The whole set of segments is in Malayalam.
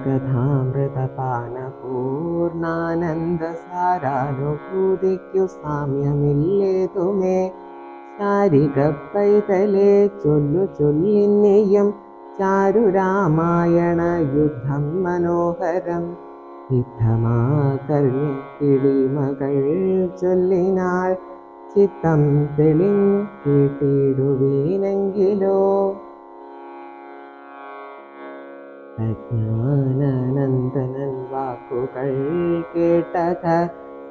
കഥാമൃതപാനപൂർണാനന്ദസാരാനുഭൂതിക്കു സാമ്യമില്ലേതുമേ. ശാരിക പൈതലേ ചൊല്ലു ചൊല്ലിന്നിയും ചാരുരാമായണ യുദ്ധം മനോഹരം. യുദ്ധമാകർണ്യ കിളിമകൾ ചൊല്ലിനാൾ ചിത്തം തെളിഞ്ഞു കേട്ടിടുവീനെങ്കിലോ. അജ്ഞാനനന്ദനൻ വാക്കുകൾ കേട്ടക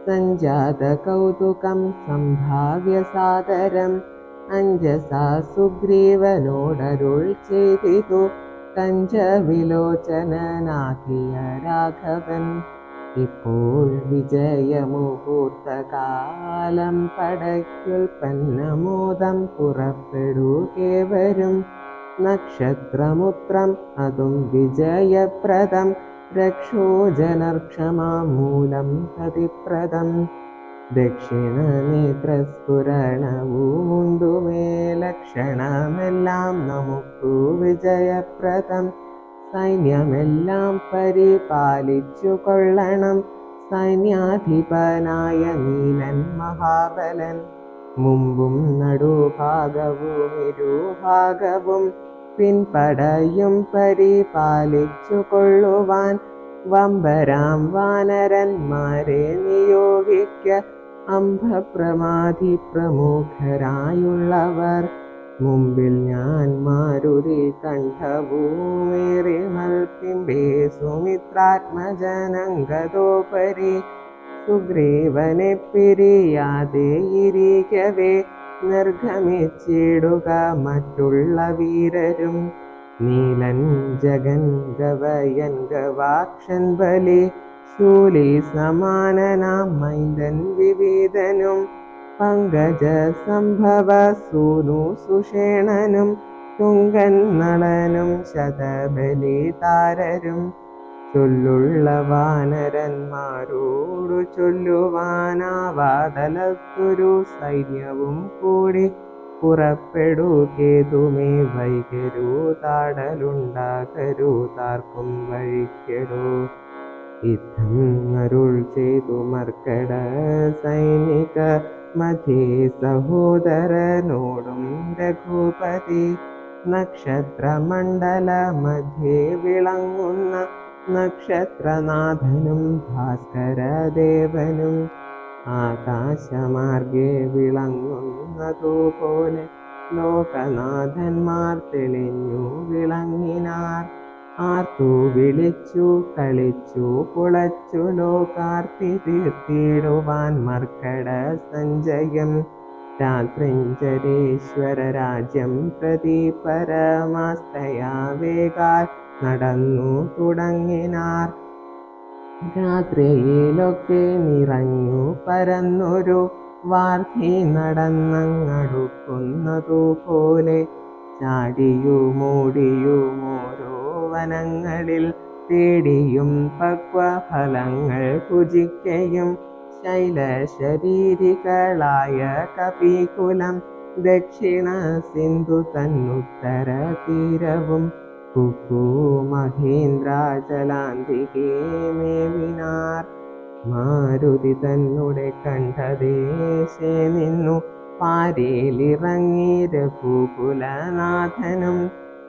സഞ്ജാത കൗതുകം സംഭാവ്യ സാദരം. അഞ്ജസാ സുഗ്രീവനോടരുൾ ചെയ്തിതു കഞ്ചവിലോചനനാകിയ രാഘവൻ. ഇപ്പോൾ വിജയമുഹൂർത്തകാലം പടയ്ക്കുൽപ്പന്നമോദം പുറപ്പെടുകേവരും. നക്ഷത്രമുത്രം അതും വിജയപ്രദം രക്ഷോജനർക്ഷമാമൂലം പ്രതിപ്രദം. ദക്ഷിണനേത്രസ്ഫുരണവുമുണ്ടുമേ ലക്ഷണമെല്ലാം നമുക്കു വിജയപ്രദം. സൈന്യമെല്ലാം പരിപാലിച്ചു കൊള്ളണം സൈന്യാധിപനായ നീലൻ മഹാബലൻ. മുമ്പും നടുഭാഗവും ഇരുഭാഗവും പിൻപടയും പരിപാലിച്ചു കൊള്ളുവാൻ വമ്പരാം വാനരന്മാരെ നിയോഗിക്ക. അംഭപ്രമാധി പ്രമുഖരായുള്ളവർ മുമ്പിൽ ഞാൻ മാരുതി കണ്ഠഭൂമേറി മൽപിംബേ സുമിത്രാത്മജനങ്കതോപരി. സുഗ്രീവനെ പിരിയാതെ ഇരിക്കവേ നിർഗമിച്ചിടുക മറ്റുള്ള വീരരും. നീലൻ ജഗൻ ഗവയൻ ഗവാക്ഷൻ ബലി ശൂലി സമാനനാം മൈന്ദൻ വിവിധനും. പങ്കജ സംഭവ സൂനു സുഷേണനും തുങ്കൻ നളനും ശതബലി താരരും. ചൊല്ലുള്ള വാനരന്മാരോടു ചൊല്ലുവാനാവാതലത്തൊരു സൈന്യവും കൂടി പുറപ്പെടുകേതുമേ വൈകരുതാടലുണ്ടാകരുതാർക്കും വഴിക്കടോ. യുദ്ധം അരുൾ ചെയ്തു മർക്കട സൈനിക മധ്യേ സഹോദരനോടും രഘുപതി. നക്ഷത്രമണ്ഡല മധ്യേ വിളങ്ങുന്ന നക്ഷത്രനാഥനും ഭാസ്കരദേവനും. ആകാശമാർഗെ വിളങ്ങുന്നതുപോലെ ലോകനാഥന്മാർ തെളിഞ്ഞു വിളങ്ങിനാർ. ആർത്തു വിളിച്ചു കളിച്ചു കുളച്ചു ലോകാർത്തി തീർത്തിടുവാൻ മർക്കട സഞ്ജയം. രാത്രിഞ്ചരേശ്വര രാജ്യം പ്രതി പരമാസ്തയാ വേഗാൽ നടന്നു തുടങ്ങിനാർ. രാത്രിയിലൊക്കെ നിറഞ്ഞു പരന്നൊരു വാർധി നടന്നങ്ങടുക്കുന്നതുപോലെ. ചാടിയുമോടിയുമോരോ വനങ്ങളിൽ തേടിയും പക്വഫലങ്ങൾ ഭുജിക്കയും. ശൈലശരീരികളായ കപികുലം ദക്ഷിണ സിന്ധു തന്നുത്തര തീരവും. കുക്കു മഹേന്ദ്രാചലാന്തികേ മേവിനാർ. മാരുതി തന്നെ കണ്ഠദേശേ നിന്നു പാരേലിറങ്ങി രഘുകുലനാഥനും.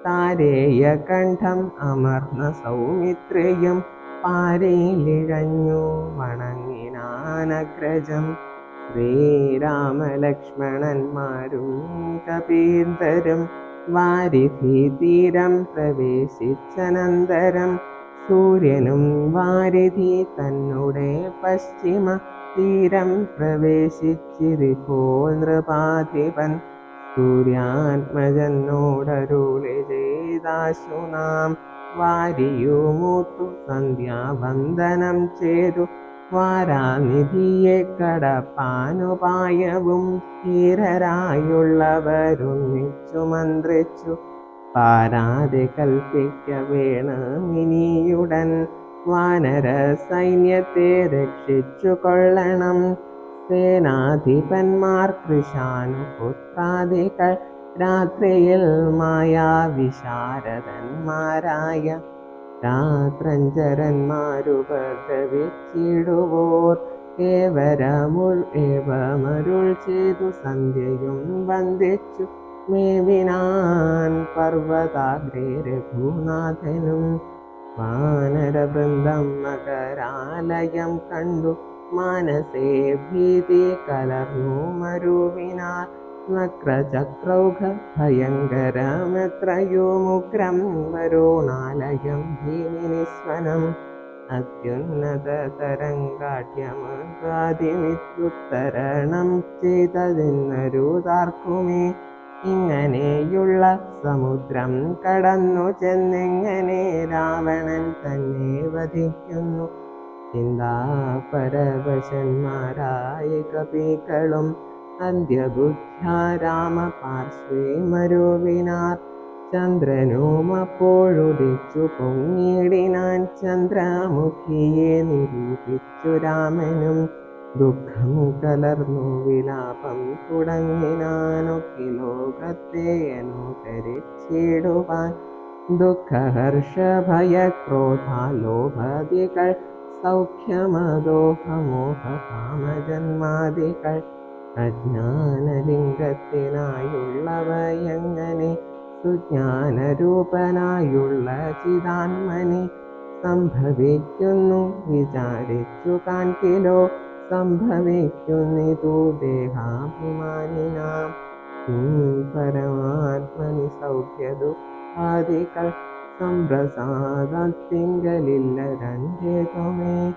താരേയ കണ്ഠം അമർന്ന സൗമിത്രിയും പാരേലിഴഞ്ഞു വണങ്ങിനാനഗ്രജം. ശ്രീരാമലക്ഷ്മണന്മാരും കപീന്ദ്രരും വാരിധി തീരം പ്രവേശിച്ചനന്തരം. സൂര്യനും വാരിധി തന്നെ പശ്ചിമ തീരം പ്രവേശിച്ചിരിപ്പോൾ നൃപാധിപൻ. സൂര്യാത്മജനോടരുളി ചെയ്താശു നാം വാരിയുമൂത്തു സന്ധ്യാവന്ദനം ചെയ്തു. വാരാനിധിയെ കടപ്പാനുപായവും ധീരരായുള്ളവരൊന്നിച്ചു മന്ത്രിച്ചു. പാരാതെ കൽപ്പിക്ക വേണമിനിയുടൻ വാനര സൈന്യത്തെ രക്ഷിച്ചു കൊള്ളണം. സേനാധിപന്മാർ കൃശാനുപുത്രാദികൾ രാത്രിയിൽ മായാവിശാരദന്മാരായ രാത്രഞ്ചരന്മാരുപദ്രവിച്ചിടുവോർ ഏവമരുൾ ചെയ്തു സന്ധ്യയും വന്ദിച്ചു മേവിനാൻ പർവ്വതാഗ്രേ രഘുനാഥനും. വാനരവൃന്ദം മകരാലയം കണ്ടു മാനസേ ഭീതി കലർന്നു മരുവിനാൽ. വക്രചക്രൗഘ ഭയങ്കരമെത്രയുമുഗ്രം വരുണാലയം ഭീമിനിസ്വനം. അത്യുന്നത തരംഗാഠ്യമഗാതിവിദ്യുത്തരണം ചെയ്തതെന്നരുതാർക്കുമേ. ഇങ്ങനെയുള്ള സമുദ്രം കടന്നു ചെന്നെങ്ങനെ രാവണൻ തന്നെ വധിക്കുന്നു. ചിന്താപരവശന്മാരായ കപികളും അന്ത്യബുദ്ധ്യാ രാമപാർശ്വേ മരുവിനാർ. ചന്ദ്രനുമപ്പോഴുദിച്ചു പൊങ്ങിടിനാൻ ചന്ദ്രമുഖിയെ നിരൂപിച്ചു രാമനും. ദുഃഖം കലർന്നു വിലാപം തുടങ്ങിനാനൊക്കെ ലോകത്തെ അനുകരിച്ചിടുവാൻ. ദുഃഖഹർഷഭയക്രോധാലോഭദികൾ സൗഖ്യമദോഹമോഹകാമജന്മാദികൾ അജ്ഞാനലിംഗത്തിനായുള്ളവയങ്ങനെ സുജ്ഞാനരൂപനായുള്ള ചിദാത്മനി സംഭവിക്കുന്നു വിചാരിച്ചു കാൺകിലോ. സംഭവിക്കുന്നിതു ദേഹാഭിമാനിനാം. പരമാത്മനി സൗഖ്യദുഃഖാദികൾ സംപ്രസാദത്തിങ്കലില്ല രണ്ടേതുമേ.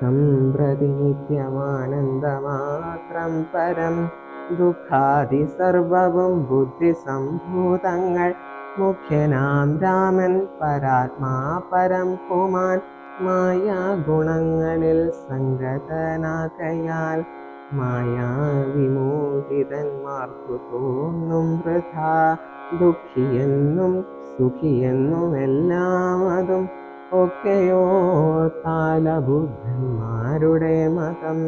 സംപ്രതി നിത്യമാനന്ദമാത്രം പരം ദുഃഖാദി സർവവും ബുദ്ധിസംഭൂതങ്ങൾ. മുഖ്യനാം രാമൻ പരാത്മാ പരം പുമാൻ മായാഗുണങ്ങളിൽ സംഗതനാകയാൽ. മായാവിമോഹിതന്മാർക്കു തോന്നും വൃഥാ ദുഃഖിയെന്നും സുഖിയെന്നുമെല്ലാം അതും ഒക്കെയോ താലബുദ്ധന്മാരുടെ മതം.